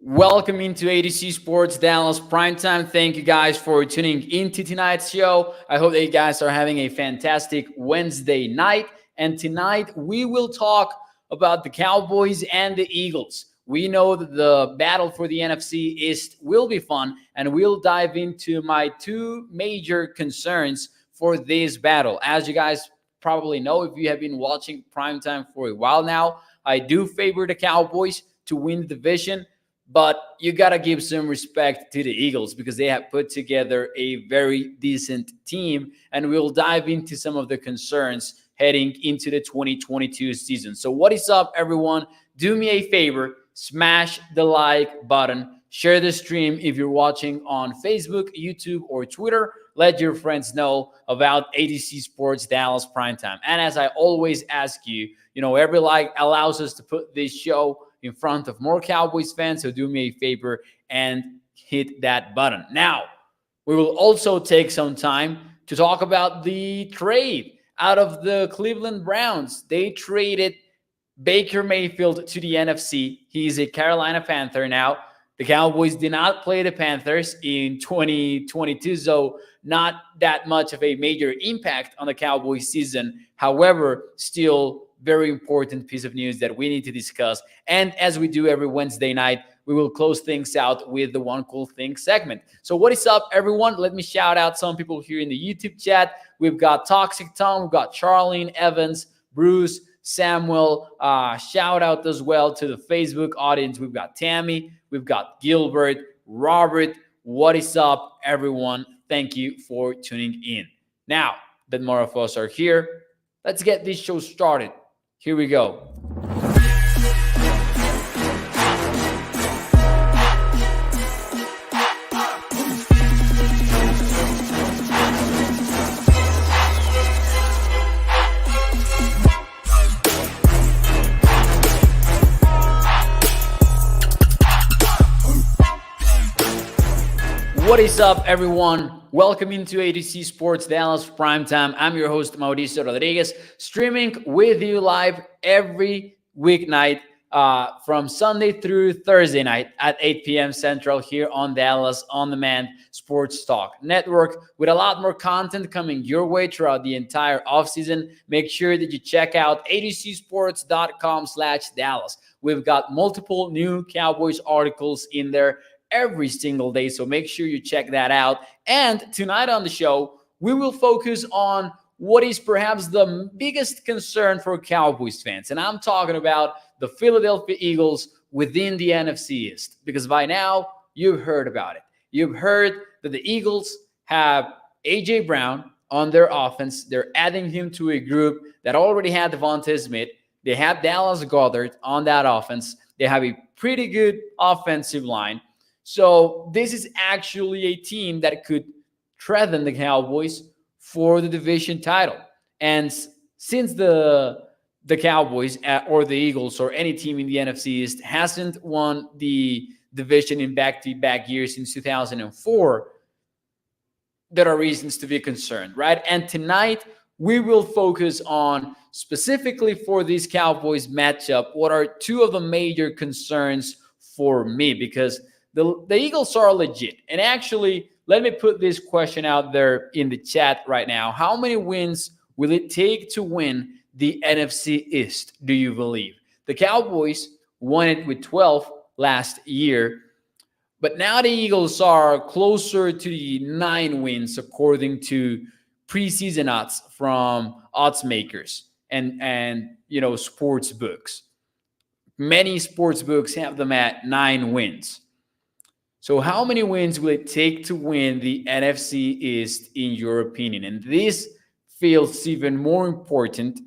Welcome into ADC Sports Dallas Primetime. Thank you guys for tuning into tonight's show. I hope that you guys are having a fantastic Wednesday night. And tonight we will talk about the Cowboys and the Eagles. We know that the battle for the NFC East will be fun, and we'll dive into my two major concerns for this battle. As you guys probably know, if you have been watching Primetime for a while now, I do favor the Cowboys to win the division. But you got to give some respect to the Eagles because they have put together a very decent team. And we'll dive into some of the concerns heading into the 2022 season. So what is up, everyone? Do me a favor, smash the like button. Share the stream if you're watching on Facebook, YouTube, or Twitter. Let your friends know about ADC Sports Dallas Primetime. And as I always ask you, every like allows us to put this show in front of more Cowboys fans, so do me a favor and hit that button. Now, we will also take some time to talk about the trade out of the Cleveland Browns. They traded Baker Mayfield to the NFC. He's a Carolina Panther now. The Cowboys did not play the Panthers in 2022, so not that much of a major impact on the Cowboys season. However, still very important piece of news that we need to discuss. And as we do every Wednesday night, we will close things out with the One Cool Thing segment. So what is up, everyone? Let me shout out some people here in the YouTube chat. We've got Toxic Tom, we've got Charlene, Evans, Bruce, Samuel. Shout out as well to the Facebook audience. We've got Tammy, we've got Gilbert, Robert. What is up, everyone? Thank you for tuning in. Now that more of us are here, let's get this show started. Here we go. What is up, everyone? Welcome into ADC Sports Dallas Primetime. I'm your host, Mauricio Rodriguez, streaming with you live every weeknight from Sunday through Thursday night at 8 p.m. Central here on Dallas On Demand Sports Talk Network with a lot more content coming your way throughout the entire offseason. Make sure that you check out adcsports.com/Dallas. We've got multiple new Cowboys articles in there every single day, so make sure you check that out. And tonight on the show, we will focus on what is perhaps the biggest concern for Cowboys fans, and I'm talking about the Philadelphia Eagles within the NFC East, because by now you've heard about it. You've heard that the Eagles have A.J. Brown on their offense. They're adding him to a group that already had Devontae Smith. They have Dallas Goedert on that offense. They have a pretty good offensive line. So this is actually a team that could threaten the Cowboys for the division title. And since the Cowboys or the Eagles or any team in the NFC East hasn't won the division in back-to-back years since 2004, there are reasons to be concerned, right? And tonight we will focus on specifically for this Cowboys matchup, what are two of the major concerns for me, because the Eagles are legit. And actually, let me put this question out there in the chat right now. How many wins will it take to win the NFC East, do you believe? The Cowboys won it with 12 last year, but now the Eagles are closer to the 9 wins according to preseason odds from odds makers and sports books. Many sports books have them at 9 wins. So how many wins will it take to win the NFC East, in your opinion? And this feels even more important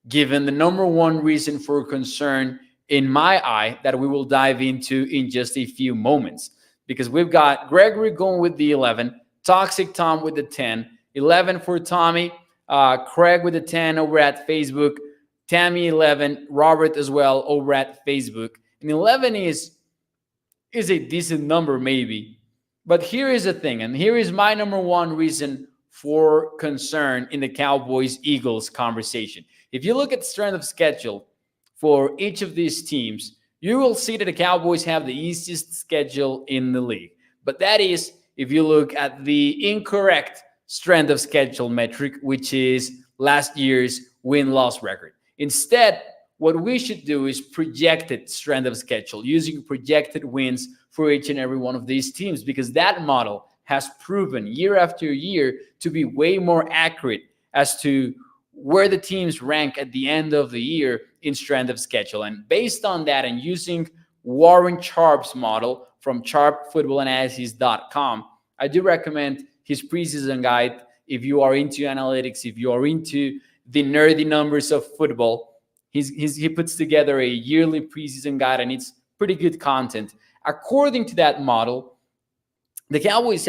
given the number one reason for concern in my eye that we will dive into in just a few moments. Because we've got Gregory going with the 11, Toxic Tom with the 10, 11 for Tommy, Craig with the 10 over at Facebook, Tammy 11, Robert as well over at Facebook. And 11 is a decent number maybe. But here is the thing, and here is my number one reason for concern in the Cowboys-Eagles conversation. If you look at the strength of schedule for each of these teams, you will see that the Cowboys have the easiest schedule in the league. But that is if you look at the incorrect strength of schedule metric, which is last year's win-loss record. Instead, what we should do is projected strength of schedule using projected wins for each and every one of these teams, because that model has proven year after year to be way more accurate as to where the teams rank at the end of the year in strength of schedule. And based on that, and using Warren Sharp's model from sharpfootballanalysis.com, I do recommend his preseason guide if you are into analytics, if you are into the nerdy numbers of football. He puts together a yearly preseason guide, and it's pretty good content. According to that model, the Cowboys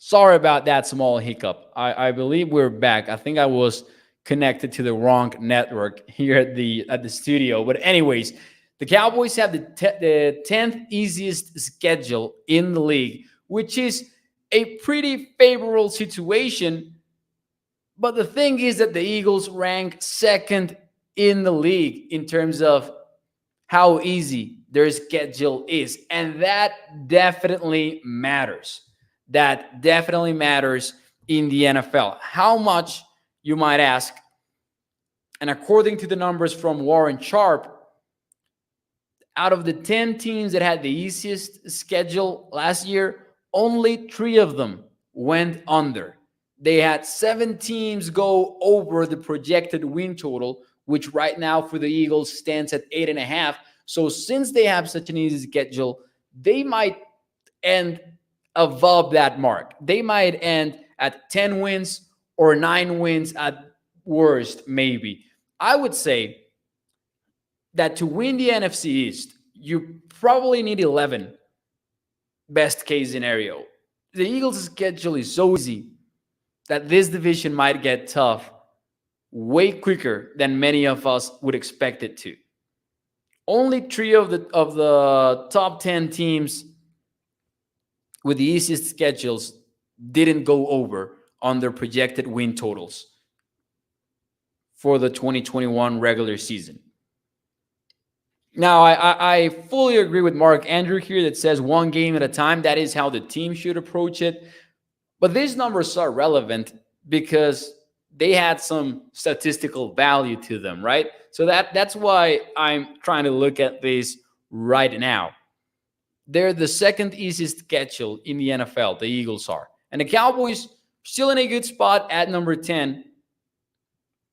Sorry about that small hiccup. I believe we're back. I think I was connected to the wrong network here at the studio. But anyways, the Cowboys have the 10th easiest schedule in the league, which is a pretty favorable situation. But the thing is that the Eagles rank second in the league in terms of how easy their schedule is. And that definitely matters. That definitely matters in the NFL. How much, you might ask? And according to the numbers from Warren Sharp, out of the 10 teams that had the easiest schedule last year, only 3 of them went under. They had 7 teams go over the projected win total, which right now for the Eagles stands at 8.5. So since they have such an easy schedule, they might end above that mark. They might end at 10 wins or 9 wins at worst, maybe. I would say that to win the NFC East, you probably need 11, best case scenario. The Eagles' schedule is so easy that this division might get tough way quicker than many of us would expect it to. Only 3 of the top 10 teams with the easiest schedules didn't go over on their projected win totals for the 2021 regular season. Now, I fully agree with Mark Andrew here that says one game at a time. That is how the team should approach it. But these numbers are relevant because they had some statistical value to them, right? So that's why I'm trying to look at this right now. They're the second easiest schedule in the NFL, the Eagles are. And the Cowboys still in a good spot at number 10,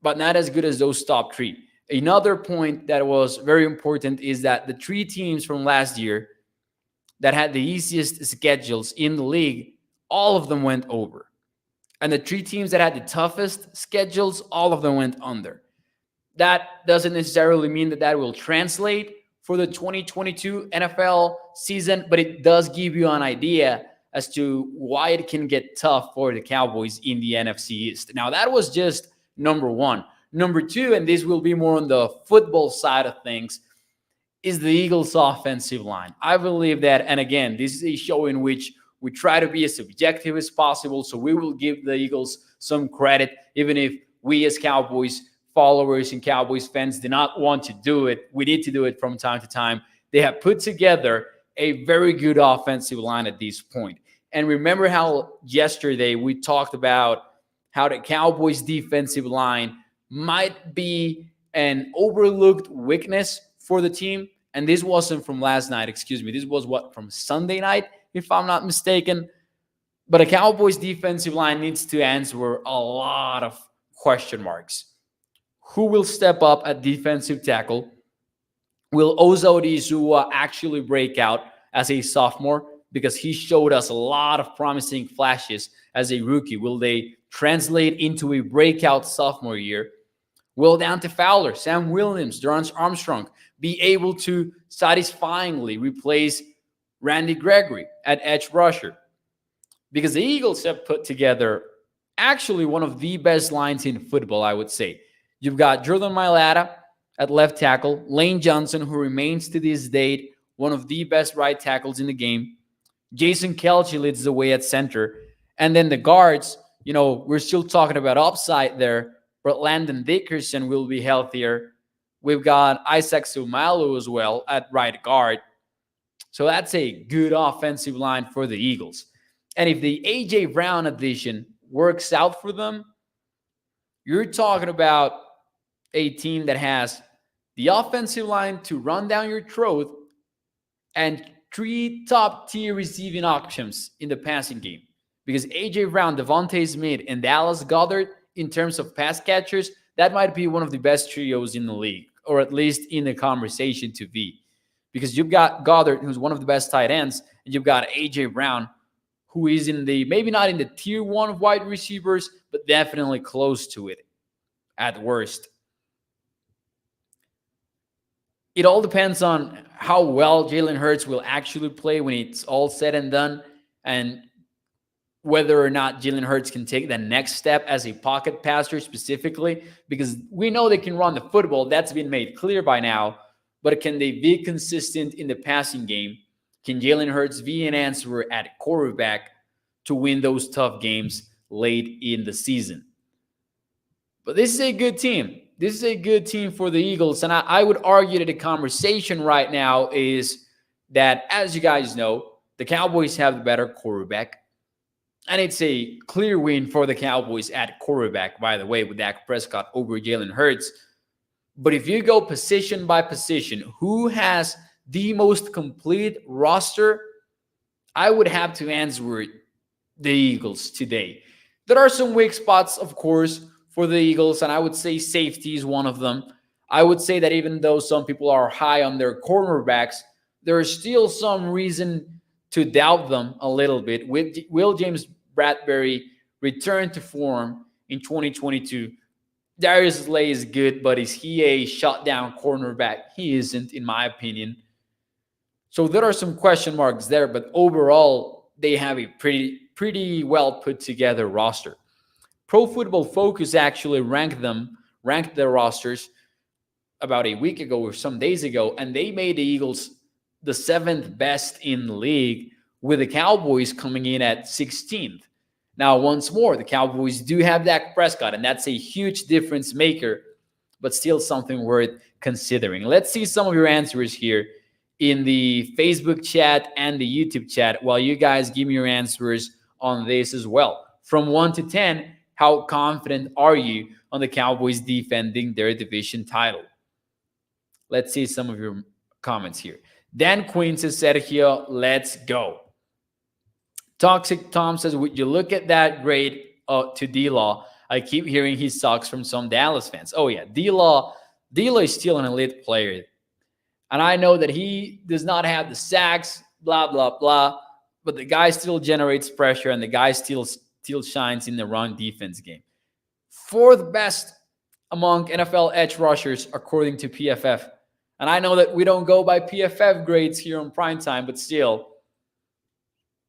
but not as good as those top 3. Another point that was very important is that the 3 teams from last year that had the easiest schedules in the league, all of them went over. And the 3 teams that had the toughest schedules, all of them went under. That doesn't necessarily mean that will translate for the 2022 NFL season, but it does give you an idea as to why it can get tough for the Cowboys in the NFC East. Now, that was just number 1. Number 2, and this will be more on the football side of things, is the Eagles' offensive line. I believe that, and again, this is a show in which we try to be as objective as possible, so we will give the Eagles some credit, even if we as Cowboys followers and Cowboys fans do not want to do it. We need to do it from time to time. They have put together a very good offensive line at this point. And remember how yesterday we talked about how the Cowboys' defensive line might be an overlooked weakness for the team. And this wasn't from last night, excuse me. This was from Sunday night, if I'm not mistaken. But a Cowboys defensive line needs to answer a lot of question marks. Who will step up at defensive tackle? Will Ozo Odighizuwa actually break out as a sophomore? Because he showed us a lot of promising flashes as a rookie. Will they translate into a breakout sophomore year? Will Dante Fowler, Sam Williams, Dorrance Armstrong be able to satisfyingly replace Randy Gregory at edge rusher? because the Eagles have put together actually one of the best lines in football, I would say. You've got Jordan Mailata at left tackle, Lane Johnson, who remains to this date one of the best right tackles in the game. Jason Kelce leads the way at center. And then the guards, we're still talking about upside there, but Landon Dickerson will be healthier. We've got Isaac Sumalu as well at right guard. So that's a good offensive line for the Eagles. And if the A.J. Brown addition works out for them, you're talking about a team that has the offensive line to run down your throat and 3 top-tier receiving options in the passing game. Because A.J. Brown, Devontae Smith, and Dallas Goedert, in terms of pass catchers, that might be one of the best trios in the league, or at least in the conversation to be. Because you've got Goddard, who's one of the best tight ends, and you've got A.J. Brown, who is maybe not in the tier 1 of wide receivers, but definitely close to it at worst. It all depends on how well Jalen Hurts will actually play when it's all said and done, and whether or not Jalen Hurts can take the next step as a pocket passer specifically, because we know they can run the football. That's been made clear by now. But can they be consistent in the passing game? Can Jalen Hurts be an answer at quarterback to win those tough games late in the season? But this is a good team. This is a good team for the Eagles. And I would argue that the conversation right now is that, as you guys know, the Cowboys have the better quarterback. And it's a clear win for the Cowboys at quarterback, by the way, with Dak Prescott over Jalen Hurts. But if you go position by position, who has the most complete roster? I would have to answer the Eagles today. There are some weak spots, of course, for the Eagles, and I would say safety is one of them. I would say that even though some people are high on their cornerbacks, there is still some reason to doubt them a little bit. Will James Bradbury return to form in 2022? Darius Slay is good, but is he a shutdown cornerback? He isn't, in my opinion. So there are some question marks there, but overall, they have a pretty well put together roster. Pro Football Focus actually ranked their rosters about a week ago or some days ago, and they made the Eagles the 7th best in the league, with the Cowboys coming in at 16th. Now, once more, the Cowboys do have Dak Prescott, and that's a huge difference maker, but still something worth considering. Let's see some of your answers here in the Facebook chat and the YouTube chat while you guys give me your answers on this as well. From 1 to 10, how confident are you on the Cowboys defending their division title? Let's see some of your comments here. Dan Quinn says, Sergio, let's go. Toxic Tom says, would you look at that grade to D-Law? I keep hearing he sucks from some Dallas fans. Oh, yeah. D-Law is still an elite player. And I know that he does not have the sacks, blah, blah, blah. But the guy still generates pressure, and the guy still shines in the run defense game. 4th best among NFL edge rushers, according to PFF. And I know that we don't go by PFF grades here on Primetime, but still,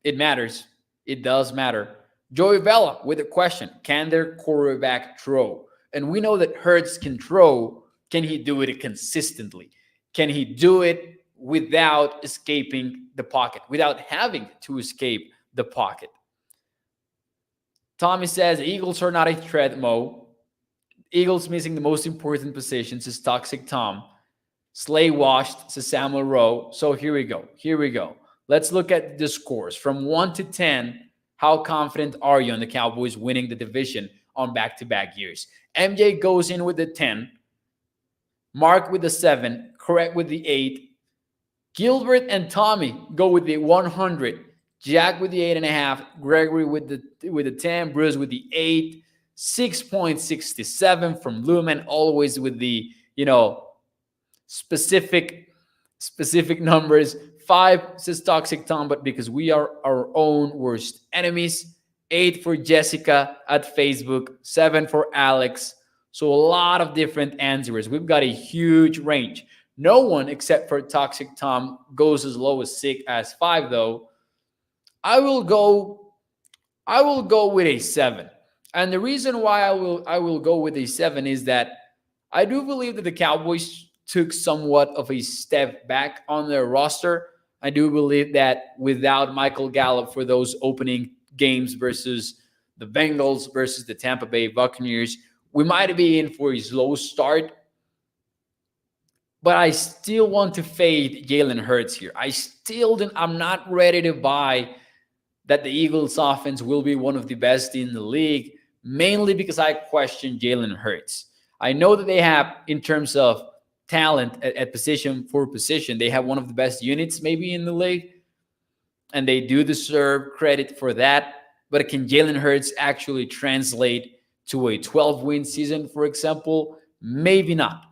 it matters. It does matter. Joey Vela with a question. Can their quarterback throw? And we know that Hurts can throw. Can he do it consistently? Can he do it without escaping the pocket, without having to escape the pocket? Tommy says, Eagles are not a threat, Mo. Eagles missing the most important positions is Toxic Tom. Slay washed, says Samuel Rowe. So here we go. Let's look at the scores. From 1 to 10, how confident are you on the Cowboys winning the division on back-to-back years? MJ goes in with the 10. Mark with the 7. Correct with the 8. Gilbert and Tommy go with the 100. Jack with the 8.5. Gregory with the 10. Bruce with the 8. 6.67 from Lumen. Always with the, specific numbers. 5 says Toxic Tom, but because we are our own worst enemies. 8 for Jessica at Facebook. 7 for Alex. So a lot of different answers. We've got a huge range. No one except for Toxic Tom goes as low as 5, though. I will go I will go with a 7. And the reason why I will go with a 7 is that I do believe that the Cowboys took somewhat of a step back on their roster. I do believe that without Michael Gallup for those opening games versus the Bengals versus the Tampa Bay Buccaneers, we might be in for a slow start. But I still want to fade Jalen Hurts here. I'm not ready to buy that the Eagles offense will be one of the best in the league, mainly because I question Jalen Hurts. I know that they have, in terms of talent at position for position, they have one of the best units maybe in the league, and they do deserve credit for that. But can Jalen Hurts actually translate to a 12-win season, for example? Maybe not.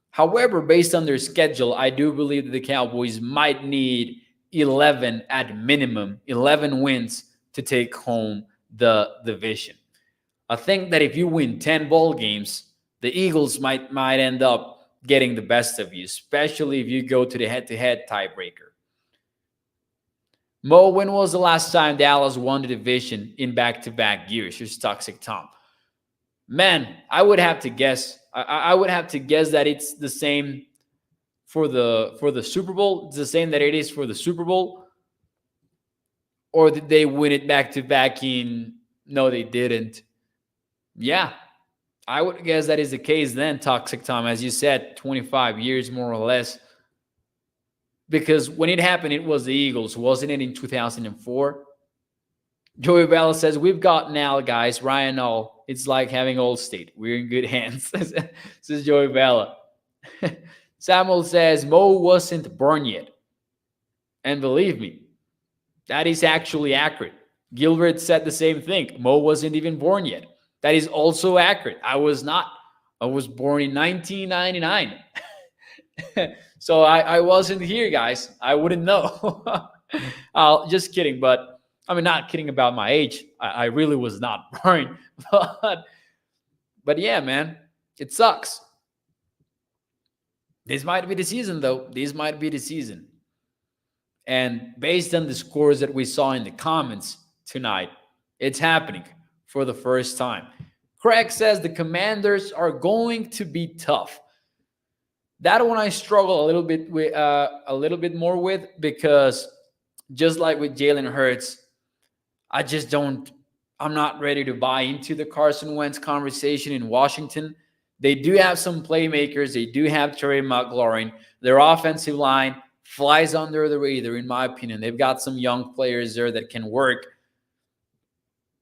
However, based on their schedule, I do believe that the Cowboys might need 11 at minimum, 11 wins to take home the division. I think that if you win 10 ball games, the Eagles might end up getting the best of you, especially if you go to the head-to-head tiebreaker. Mo, when was the last time Dallas won the division in back-to-back years? Here's Toxic Tom. Man, I would have to guess. I would have to guess that it's the same for the Super Bowl. It's the same that it is for the Super Bowl. Or did they win it back-to-back in... No, they didn't. Yeah, I would guess that is the case then, Toxic Tom. As you said, 25 years more or less. Because when it happened, it was the Eagles, wasn't it, in 2004? Joey Bella says, we've got now, guys. Ryan All. It's like having Allstate. We're in good hands. Says Joey Bella. Samuel says, Mo wasn't born yet. And believe me, that is actually accurate. Gilbert said the same thing. Mo wasn't even born yet. That is also accurate. I was not. I was born in 1999. So I wasn't here, guys. I wouldn't know. Just kidding. But I mean, not kidding about my age. I really was not born. But yeah, man, it sucks. This might be the season, though. This might be the season. And based on the scores that we saw in the comments tonight, it's happening for the first time. Craig says the Commanders are going to be tough. That one I struggle a little bit more with, because just like with Jalen Hurts, I'm not ready to buy into the Carson Wentz conversation in Washington. They do have some playmakers. They do have Terry McLaurin. Their offensive line flies under the radar, in my opinion. They've got some young players there that can work.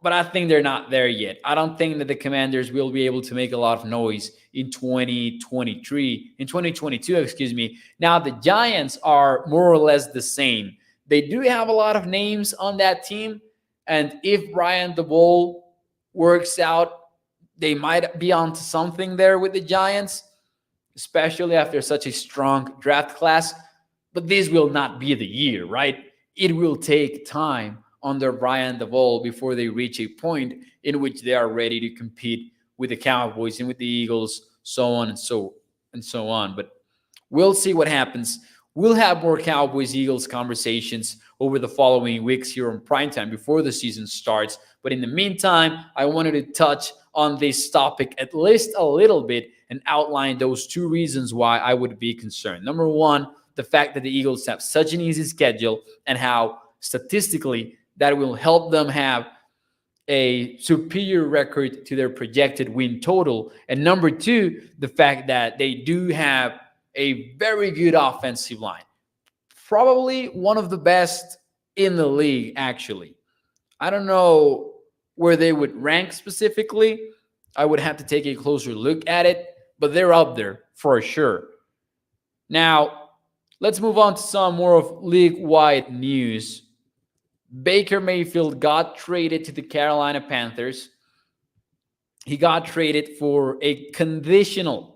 But I think they're not there yet. I don't think that the Commanders will be able to make a lot of noise in 2022, excuse me. Now, the Giants are more or less the same. They do have a lot of names on that team. And if Brian DeBoll works out, they might be onto something there with the Giants, especially after such a strong draft class. But this will not be the year, right? It will take time under Brian DeBoll before they reach a point in which they are ready to compete with the Cowboys and with the Eagles, so on and so on. But we'll see what happens. We'll have more Cowboys-Eagles conversations over the following weeks here on Primetime before the season starts. But in the meantime, I wanted to touch on this topic at least a little bit and outline those two reasons why I would be concerned. Number one, the fact that the Eagles have such an easy schedule and how statistically that will help them have a superior record to their projected win total. And number two, the fact that they do have a very good offensive line. Probably one of the best in the league, actually. I don't know where they would rank specifically. I would have to take a closer look at it, but they're up there for sure. Now, let's move on to some more of league-wide news. Baker Mayfield got traded to the Carolina Panthers. He got traded for a conditional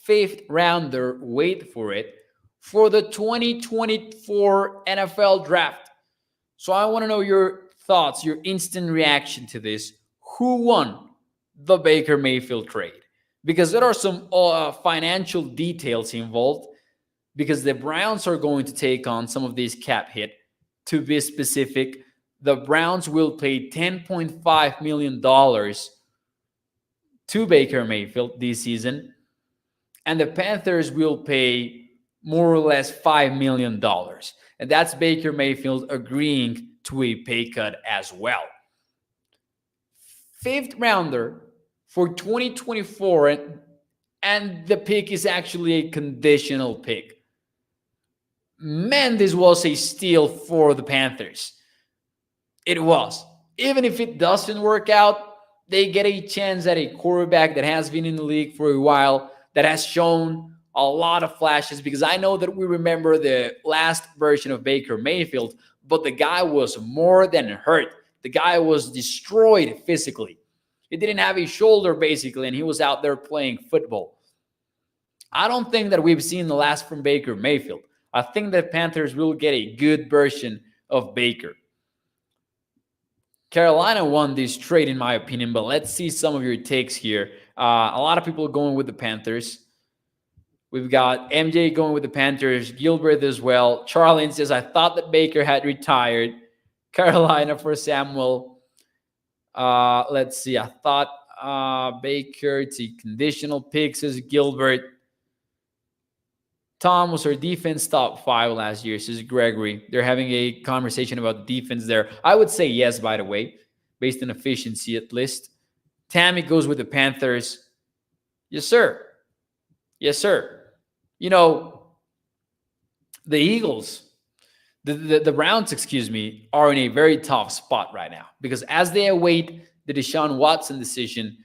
fifth rounder, wait for it, for the 2024 NFL draft. So I want to know your thoughts, your instant reaction to this. Who won the Baker Mayfield trade? Because there are some financial details involved, because the Browns are going to take on some of these cap hit. To be specific, the Browns will pay $10.5 million to Baker Mayfield this season, and the Panthers will pay more or less $5 million. And that's Baker Mayfield agreeing to a pay cut as well. Fifth rounder for 2024, and the pick is actually a conditional pick. Man, this was a steal for the Panthers. It was. Even if it doesn't work out, they get a chance at a quarterback that has been in the league for a while, that has shown a lot of flashes, because I know that we remember the last version of Baker Mayfield, but the guy was more than hurt. The guy was destroyed physically. He didn't have a shoulder, basically, and he was out there playing football. I don't think that we've seen the last from Baker Mayfield. I think that Panthers will get a good version of Baker. Carolina won this trade, in my opinion, but let's see some of your takes here. A lot of people going with the Panthers. We've got MJ going with the Panthers, Gilbert as well. Charlene says, I thought that Baker had retired. Carolina for Samuel. Let's see. I thought Baker, it's a conditional pick, says Gilbert. Tom, was our defense top 5 last year, says Gregory. They're having a conversation about defense there. I would say yes, by the way, based on efficiency at least. Tammy goes with the Panthers. Yes, sir. Yes, sir. You know, the Eagles, the Browns, are in a very tough spot right now, because as they await the Deshawn Watson decision,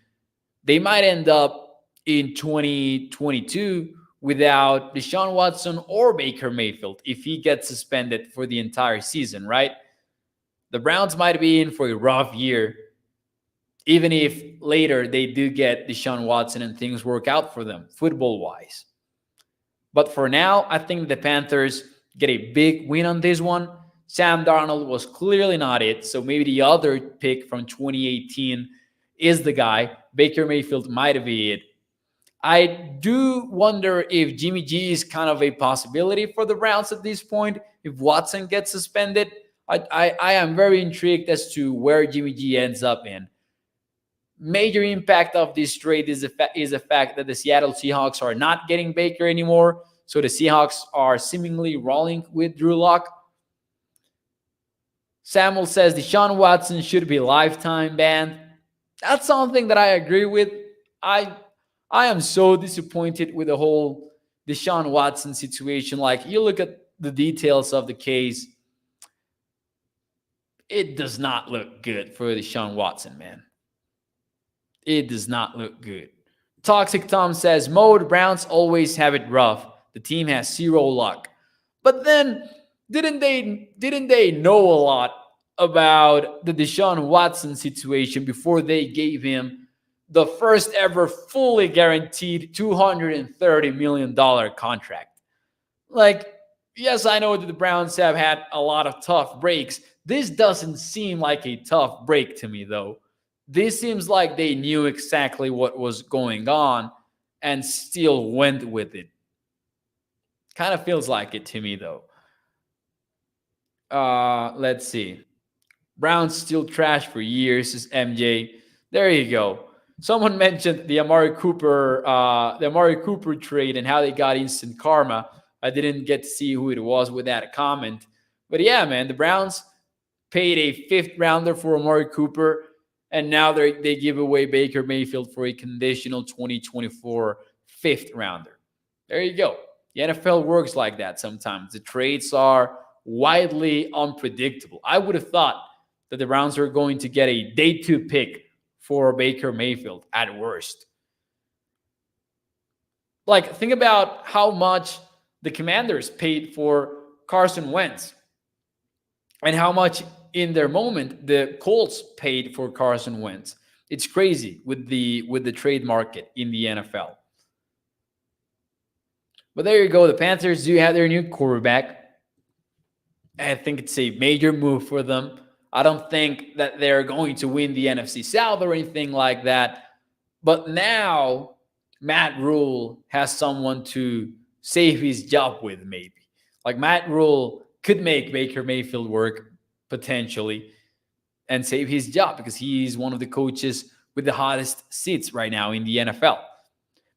they might end up in 2022 without Deshawn Watson or Baker Mayfield if he gets suspended for the entire season, right? The Browns might be in for a rough year, even if later they do get Deshaun Watson and things work out for them football-wise. But for now, I think the Panthers get a big win on this one. Sam Darnold was clearly not it, so maybe the other pick from 2018 is the guy. Baker Mayfield might be it. I do wonder if Jimmy G is kind of a possibility for the Browns at this point. If Watson gets suspended, I am very intrigued as to where Jimmy G ends up in. Major impact of this trade is the fact that the Seattle Seahawks are not getting Baker anymore. So the Seahawks are seemingly rolling with Drew Lock. Samuel says Deshaun Watson should be lifetime banned. That's something that I agree with. I am so disappointed with the whole Deshaun Watson situation. Like, you look at the details of the case, it does not look good for Deshaun Watson, man. It does not look good. Toxic Tom says, Mode, Browns always have it rough. The team has zero luck. But then, didn't they know a lot about the Deshaun Watson situation before they gave him the first ever fully guaranteed $230 million contract? Like, yes, I know that the Browns have had a lot of tough breaks. This doesn't seem like a tough break to me, though. This seems like they knew exactly what was going on and still went with it. Kind of feels like it to me, though. Let's see. Browns still trash for years, is MJ. There you go. Someone mentioned the Amari Cooper trade and how they got instant karma. I didn't get to see who it was with that comment. But yeah, man, the Browns paid a 5th rounder for Amari Cooper, and now they give away Baker Mayfield for a conditional 2024 5th rounder. There you go. The NFL works like that sometimes. The trades are widely unpredictable. I would have thought that the Browns are going to get a day 2 pick for Baker Mayfield at worst. Like, think about how much the Commanders paid for Carson Wentz and how much in their moment the Colts paid for Carson Wentz. It's crazy with the trade market in the NFL. But there you go. The Panthers do have their new quarterback. I think it's a major move for them. I don't think that they're going to win the NFC South or anything like that. But now Matt Rule has someone to save his job with, maybe. Like, Matt Rule could make Baker Mayfield work, potentially. and save his job because he's one of the coaches with the hottest seats right now in the NFL.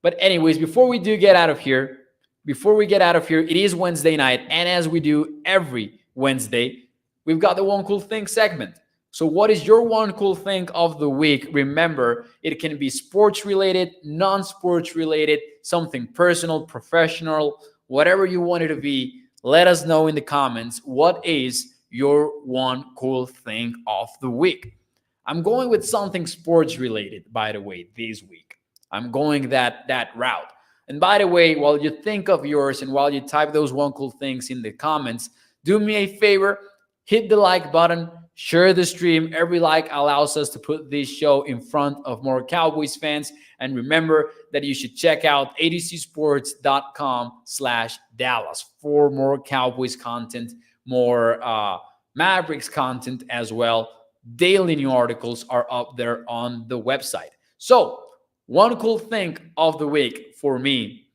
But anyways, before we get out of here, it is Wednesday night, and as we do every Wednesday, we've got the One Cool Thing segment. So what is your one cool thing of the week? Remember, it can be sports related, non-sports related, something personal, professional, whatever you want it to be. Let us know in the comments what is your one cool thing of the week. I'm going with something sports related, by the way, this week. I'm going that route. And by the way, while you think of yours and while you type those one cool things in the comments, do me a favor, hit the like button, share the stream. Every like allows us to put this show in front of more Cowboys fans. And remember that you should check out adcsports.com/Dallas for more Cowboys content, more Mavericks content as well. Daily new articles are up there on the website. So one cool thing of the week for me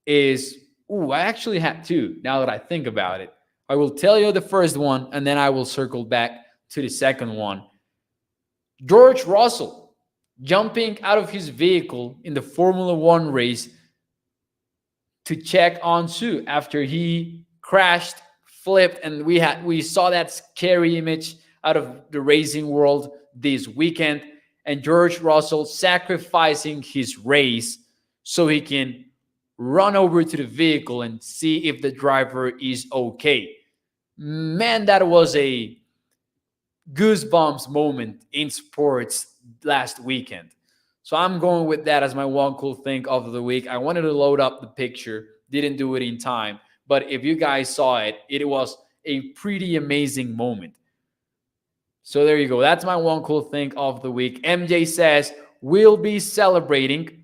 is, I actually had two now that I think about it. I will tell you the first one, and then I will circle back to the second one. George Russell jumping out of his vehicle in the Formula One race to check on Sue after he crashed, flipped, and we saw that scary image out of the racing world this weekend. And George Russell sacrificing his race so he can run over to the vehicle and see if the driver is okay. Man, that was a goosebumps moment in sports last weekend. So I'm going with that as my one cool thing of the week. I wanted to load up the picture, didn't do it in time. But if you guys saw it, it was a pretty amazing moment. So there you go. That's my one cool thing of the week. MJ says, we'll be celebrating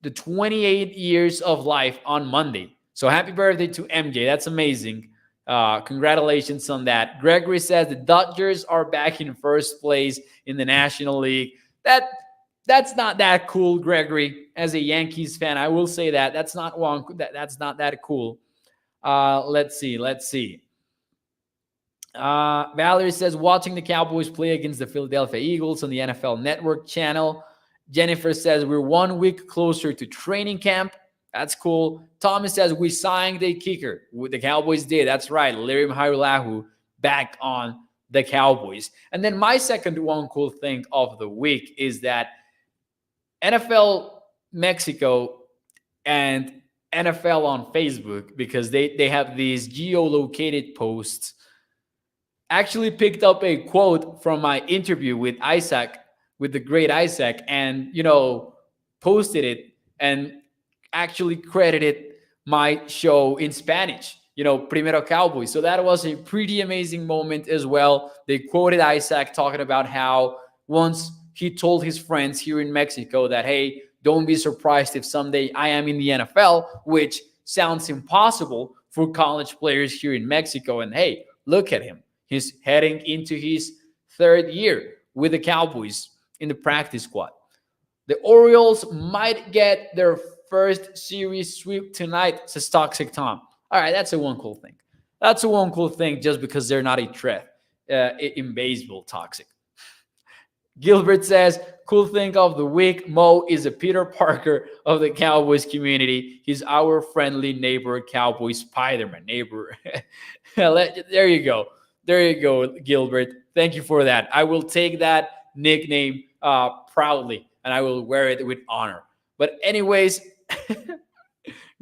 the 28 years of life on Monday. So happy birthday to MJ. That's amazing. Congratulations on that. Gregory says the Dodgers are back in first place in the National League. That's not that cool, Gregory. As a Yankees fan, I will say that. That's not that cool. Let's see. Valerie says, watching the Cowboys play against the Philadelphia Eagles on the NFL Network channel. Jennifer says, we're 1 week closer to training camp. That's cool. Thomas says, we signed a kicker. The Cowboys did. That's right. Lirim Hairulahu back on the Cowboys. And then my second one cool thing of the week is that NFL Mexico and NFL on Facebook, because they have these geolocated posts, actually picked up a quote from my interview with the great Isaac, and, posted it and actually credited my show in Spanish, Primero Cowboys. So that was a pretty amazing moment as well. They quoted Isaac talking about how once he told his friends here in Mexico that, hey, don't be surprised if someday I am in the NFL, which sounds impossible for college players here in Mexico. And hey, look at him. He's heading into his third year with the Cowboys in the practice squad. The Orioles might get their first series sweep tonight, says Toxic Tom. All right, that's a one cool thing. That's a one cool thing just because they're not a threat in baseball, Toxic. Gilbert says, cool thing of the week, Mo is a Peter Parker of the Cowboys community. He's our friendly neighbor, Cowboy Spider-Man neighbor. There you go. There you go, Gilbert. Thank you for that. I will take that nickname proudly, and I will wear it with honor. But anyways,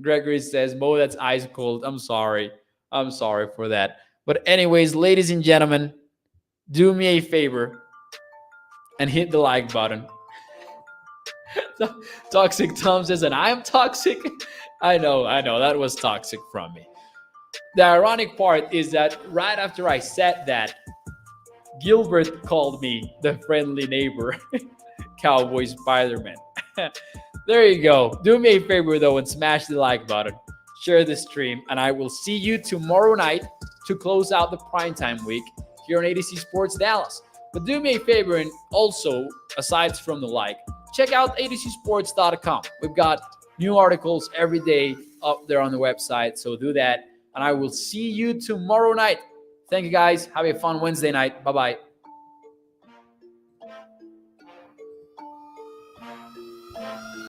Gregory says, Mo, that's ice cold. I'm sorry for that. But anyways, ladies and gentlemen, do me a favor and hit the like button. Toxic Tom says, and I'm toxic. I know. That was toxic from me. The ironic part is that right after I said that, Gilbert called me the friendly neighbor, Cowboy Spider-Man. There you go. Do me a favor, though, and smash the like button. Share the stream, and I will see you tomorrow night to close out the primetime week here on ADC Sports Dallas. But do me a favor, and also, aside from the like, check out adcsports.com. We've got new articles every day up there on the website, so do that. And I will see you tomorrow night. Thank you, guys. Have a fun Wednesday night. Bye-bye.